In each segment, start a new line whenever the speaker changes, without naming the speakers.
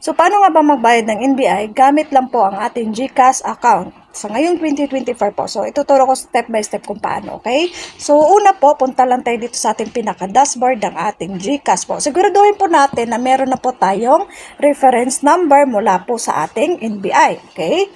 So, paano nga ba magbayad ng NBI? Gamit lang po ang ating GCash account. So, ngayong 2024 po. So, ituturo ko step by step kung paano, okay? So, una po, punta lang tayo dito sa ating pinaka-dashboard ng ating GCash po. Siguraduhin po natin na meron na po tayong reference number mula po sa ating NBI, okay?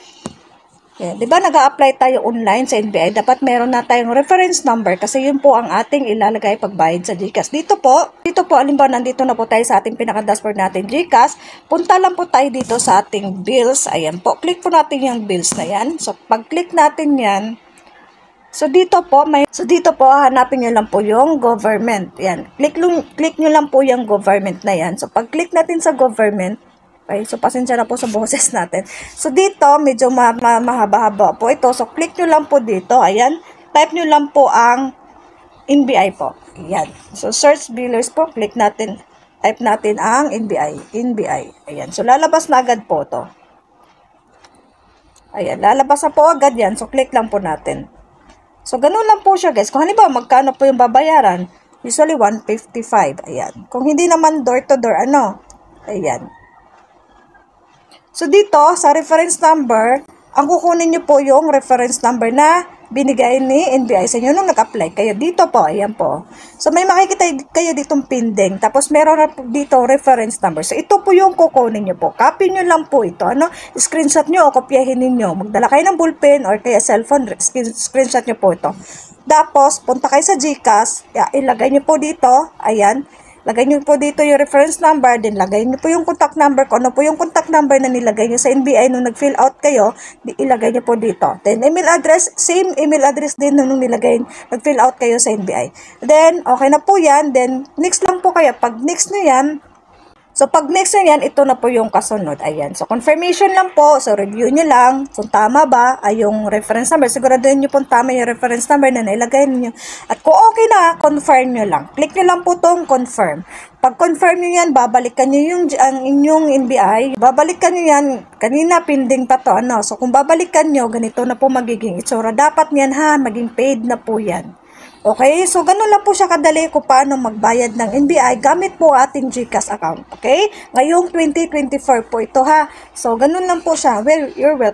Yan. Diba nag-a-apply tayo online sa NBI, dapat meron na tayong reference number kasi yun po ang ating ilalagay pagbayad sa GCash. Dito po, alimbawa nandito na po tayo sa ating pinaka-dashboard natin GCash, punta lang po tayo dito sa ating bills. Ayan po, click po natin yung bills na yan. So, pag-click natin yan, so dito po, hanapin nyo lang po yung government. Yan, click nyo lang po yung government na yan. So, pag-click natin sa government, okay, so pasensya na po sa boses natin. So dito, medyo mahaba-haba po ito. So click nyo lang po dito. Ayan. Type nyo lang po ang NBI po. Ayan. So search billers po. Click natin. Type natin ang NBI. Ayan. So lalabas na agad po to. Ayan. Lalabas na po agad yan. So click lang po natin. So ganun lang po siya guys. Kung halimbawa magkano po yung babayaran, usually 155. Ayan. Kung hindi naman door to door, ayan. So, dito, sa reference number, ang kukunin nyo po yung reference number na binigay ni NBI sa inyo nung nag-apply kayo. Dito po, ayan po. So, may makikita kayo ditong pending. Tapos, meron na po dito reference number. So, ito po yung kukunin nyo po. Copy nyo lang po ito. Screenshot nyo o kopyahin ninyo. Magdala kayo ng ballpen or kaya cellphone, screenshot nyo po ito. Tapos, punta kayo sa GCash. Ilagay nyo po dito. Ayan. Lagay nyo po dito yung reference number, then lagay nyo po yung contact number, kung ano po yung contact number na nilagay nyo sa NBI nung nag-fill out kayo, ilagay nyo po dito. Then email address, same email address din nung nag-fill out kayo sa NBI. Then, okay na po yan. Then, next lang po kayo. Pag next nyo yan, so, pag next na yan, ito na po yung kasunod. Ayan. So, confirmation lang po. So, review nyo lang kung tama ba ay yung reference number. Siguraduhin nyo po tama yung reference number na nailagay ninyo. At kung okay na, confirm nyo lang. Click nyo lang po itong confirm. Pag confirm nyo yan, babalikan nyo ang inyong NBI. Babalikan nyo yan. Kanina, pending pa to. So, kung babalikan nyo, ganito na po magiging itsura. Dapat yan maging paid na po yan. Okay, so ganun lang po siya kadali kung paano magbayad ng NBI gamit po ating GCash account. Okay, ngayong 2024 po ito So ganun lang po siya. Well, you're welcome.